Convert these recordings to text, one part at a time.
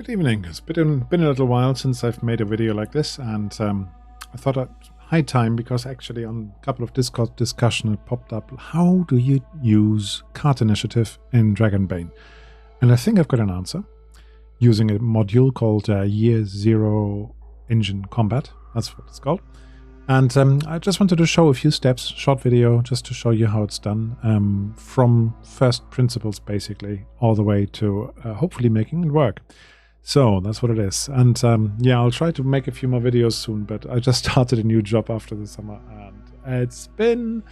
Good evening. It's been a little while since I've made a video like this, and I thought I'd high time, because actually on a couple of Discord discussion it popped up, how do you use card initiative in Dragonbane? And I think I've got an answer using a module called Year Zero Engine Combat. That's what it's called. And I just wanted to show a few steps, short video, just to show you how it's done, from first principles basically all the way to hopefully making it work. So that's what it is. And yeah, I'll try to make a few more videos soon, but I just started a new job after the summer, and it's been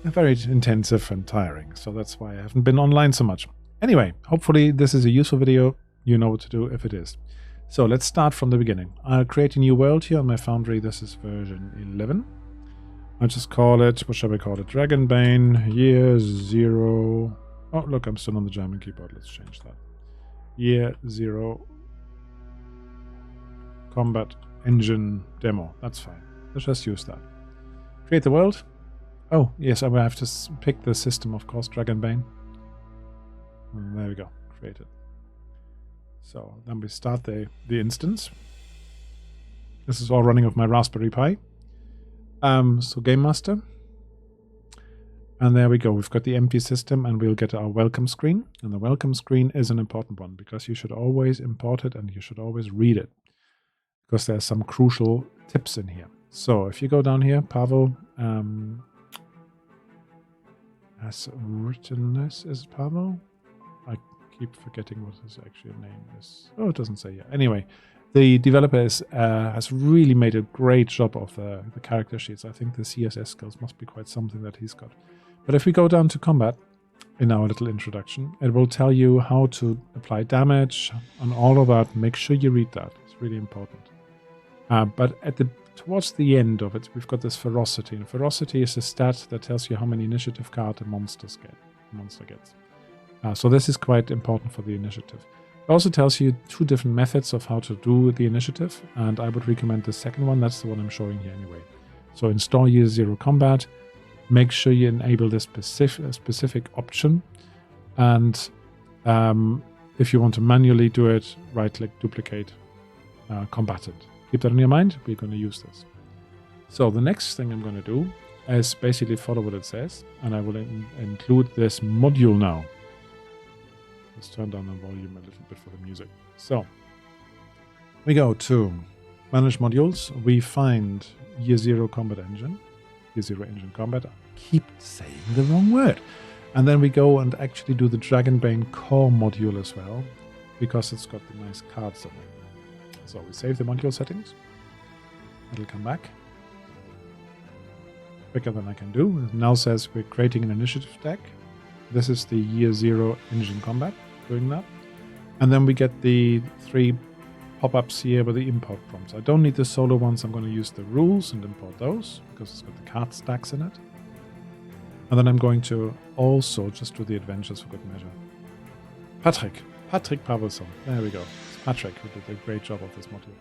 very intensive and tiring. So that's why I haven't been online so much. Anyway, hopefully this is a useful video. You know what to do if it is. So let's start from the beginning. I'll create a new world here on my Foundry. This is version 11. I'll just call it, what shall we call it? Dragonbane Year Zero. Oh, look, I'm still on the German keyboard. Let's change that. Year Zero Combat Engine Demo. That's fine. Let's just use that. Create the world. Oh, yes, I will have to pick the system, of course, Dragonbane. And there we go. Create it. So then we start the instance. This is all running off my Raspberry Pi. So Game Master. And there we go. We've got the empty system, and we'll get our welcome screen. And the welcome screen is an important one, because you should always import it and you should always read it, because there's some crucial tips in here. So if you go down here, Pavel has written this. Is it Pavel? I keep forgetting what his actual name is. Oh, it doesn't say here. Anyway, the developer has really made a great job of the character sheets. I think the CSS skills must be quite something that he's got. But if we go down to combat in our little introduction, it will tell you how to apply damage and all of that. Make sure you read that. It's really important. But towards the end of it, we've got this ferocity. And ferocity is a stat that tells you how many initiative cards a monster gets. So this is quite important for the initiative. It also tells you two different methods of how to do the initiative, and I would recommend the second one. That's the one I'm showing here anyway. So install Year Zero Combat. Make sure you enable this specific option, and if you want to manually do it, right-click, duplicate, combatant. Keep that in your mind. We're going to use this. So the next thing I'm going to do is basically follow what it says, and I will include this module now. Let's turn down the volume a little bit for the music. So we go to Manage Modules. We find Year Zero Combat Engine. Year Zero Engine Combat. I keep saying the wrong word. And then we go and actually do the Dragonbane core module as well, because it's got the nice cards in it. So we save the module settings. It'll come back quicker than I can do. It now says we're creating an initiative deck. This is the Year Zero Engine Combat doing that. And then we get the 3 pop-ups here with the import prompts. I don't need the solo ones. I'm going to use the rules and import those, because it's got the card stacks in it. And then I'm going to also just do the adventures for good measure. Patrick Pavelson. There we go. It's Patrick who did a great job of this module.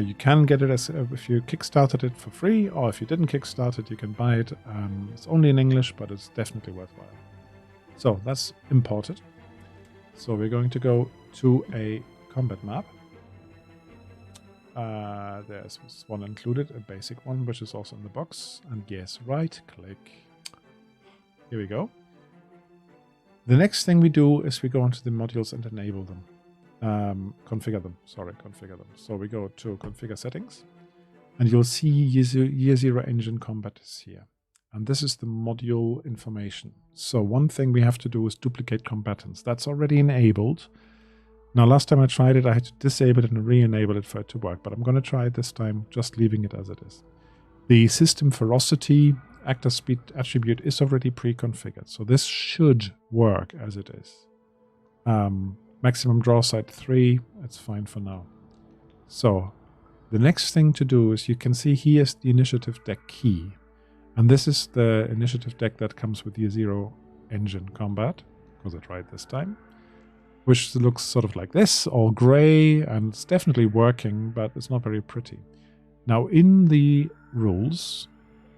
You can get it if you kickstarted it for free, or if you didn't kickstart it, you can buy it. It's only in English, but it's definitely worthwhile. So that's imported. So we're going to go to a combat map. There's one included, a basic one, which is also in the box. And yes, right click. Here we go. The next thing we do is we go into the modules and enable them. Configure them. So we go to configure settings, and you'll see Year Zero Engine Combat is here. And this is the module information. So one thing we have to do is duplicate combatants. That's already enabled. Now, last time I tried it, I had to disable it and re-enable it for it to work, but I'm going to try it this time, just leaving it as it is. The system ferocity actor speed attribute is already pre-configured, so this should work as it is. Maximum draw side 3, it's fine for now. So the next thing to do is, you can see here's the initiative deck key, and this is the initiative deck that comes with Year Zero Engine Combat, because I tried this time, which looks sort of like this, all gray, and it's definitely working, but it's not very pretty. Now in the rules,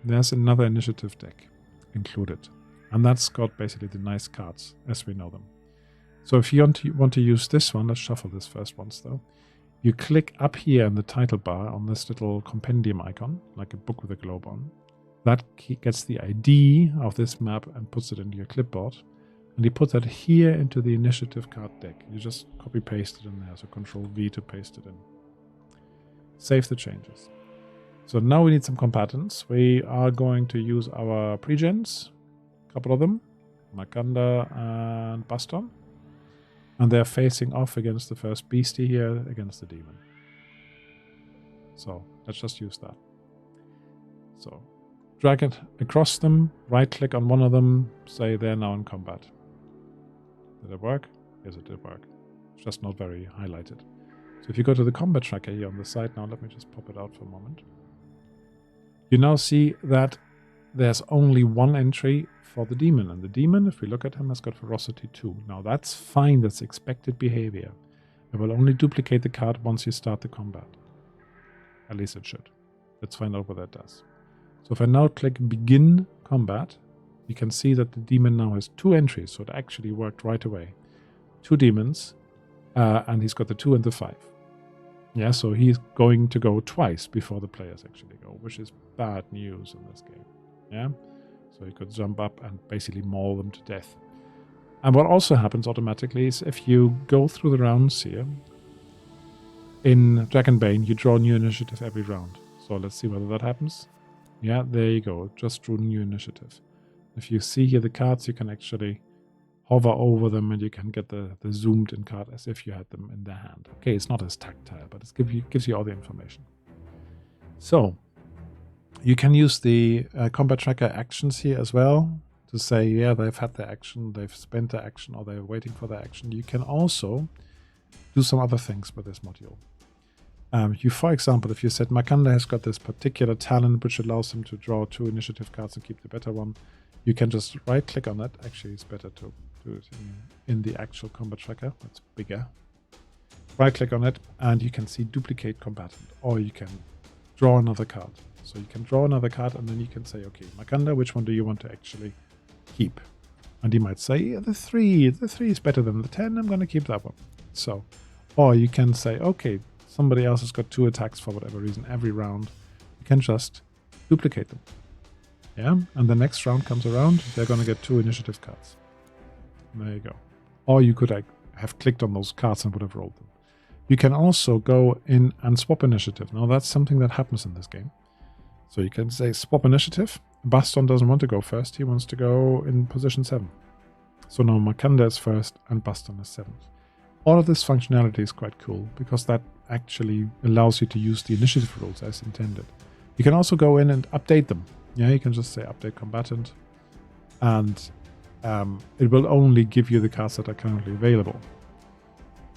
there's another initiative deck included, and that's got basically the nice cards as we know them. So if you want to use this one, let's shuffle this first once though. You click up here in the title bar on this little compendium icon, like a book with a globe on. That gets the ID of this map and puts it into your clipboard. And you put that here into the initiative card deck. You just copy paste it in there. So Control V to paste it in. Save the changes. So now we need some combatants. We are going to use our pre-gens, a couple of them, Makanda and Baston. And they're facing off against the first beastie here, against the demon. So let's just use that. So drag it across them, right click on one of them, say they're now in combat. Did it work? Yes, it did work. It's just not very highlighted. So if you go to the combat tracker here on the side now, let me just pop it out for a moment. You now see that there's only one entry for the demon. And the demon, if we look at him, has got ferocity 2. Now that's fine, that's expected behavior. It will only duplicate the card once you start the combat. At least it should. Let's find out what that does. So if I now click begin combat, you can see that the demon now has 2 entries, so it actually worked right away. 2 demons, and he's got the 2 and the 5. Yeah, so he's going to go twice before the players actually go, which is bad news in this game. Yeah, so you could jump up and basically maul them to death. And what also happens automatically is if you go through the rounds here, in Dragonbane, you draw new initiative every round. So let's see whether that happens. Yeah, there you go, just drew new initiative. If you see here the cards, you can actually hover over them and you can get the zoomed in card as if you had them in their hand. Okay, it's not as tactile, but it gives you all the information. So you can use the combat tracker actions here as well to say, yeah, they've had their action, they've spent their action, or they're waiting for their action. You can also do some other things with this module. For example, if you said Makanda has got this particular talent which allows him to draw 2 initiative cards and keep the better one, you can just right click on that. Actually, it's better to do it in the actual combat tracker. That's bigger. Right click on it and you can see duplicate combatant, or you can draw another card. So you can draw another card and then you can say, okay, Makanda, which one do you want to actually keep? And he might say, yeah, the 3 is better than the 10, I'm going to keep that one. So, or you can say, okay, somebody else has got 2 attacks for whatever reason every round. You can just duplicate them. Yeah, and the next round comes around, they're going to get 2 initiative cards. There you go. Or you could have clicked on those cards and would have rolled them. You can also go in and swap initiative. Now that's something that happens in this game. So you can say swap initiative. Baston doesn't want to go first, he wants to go in position 7. So now Makanda is first and Baston is 7th. All of this functionality is quite cool because that actually allows you to use the initiative rules as intended. You can also go in and update them. Yeah, you can just say update combatant and it will only give you the cards that are currently available.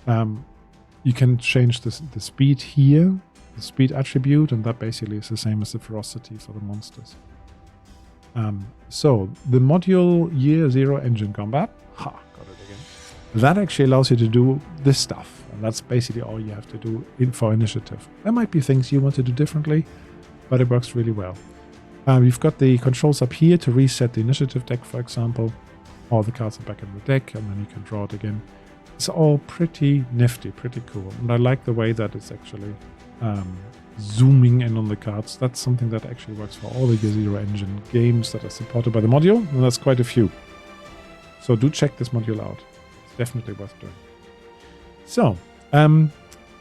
You can change the speed here, the speed attribute, and that basically is the same as the ferocity for the monsters. So the module Year 0 engine combat, got it again. That actually allows you to do this stuff, and that's basically all you have to do for initiative. There might be things you want to do differently, but it works really well. You've got the controls up here to reset the initiative deck, for example. All the cards are back in the deck, and then you can draw it again. It's all pretty nifty, pretty cool. And I like the way that it's actually zooming in on the cards. That's something that actually works for all the Year 0 engine games that are supported by the module, and that's quite a few. So do check this module out. It's definitely worth doing. So,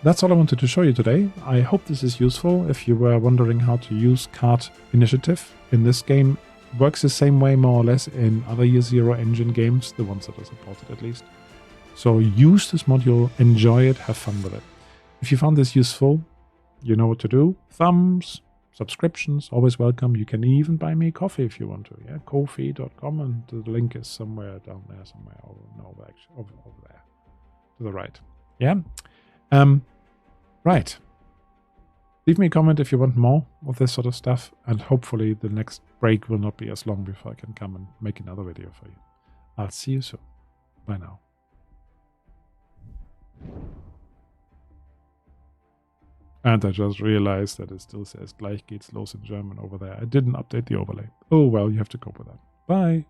that's all I wanted to show you today. I hope this is useful. If you were wondering how to use card initiative in this game, it works the same way more or less in other Year 0 engine games, the ones that are supported at least. So use this module, enjoy it, have fun with it. If you found this useful, you know what to do. Thumbs, subscriptions, always welcome. You can even buy me coffee if you want to. Yeah, ko-fi.com, and the link is somewhere down there, somewhere over there to the right. Yeah. Right. Leave me a comment if you want more of this sort of stuff, and hopefully the next break will not be as long before I can come and make another video for you. I'll see you soon. Bye now. And I just realized that it still says Gleich geht's los in German over there. I didn't update the overlay. Oh well, you have to cope with that. Bye.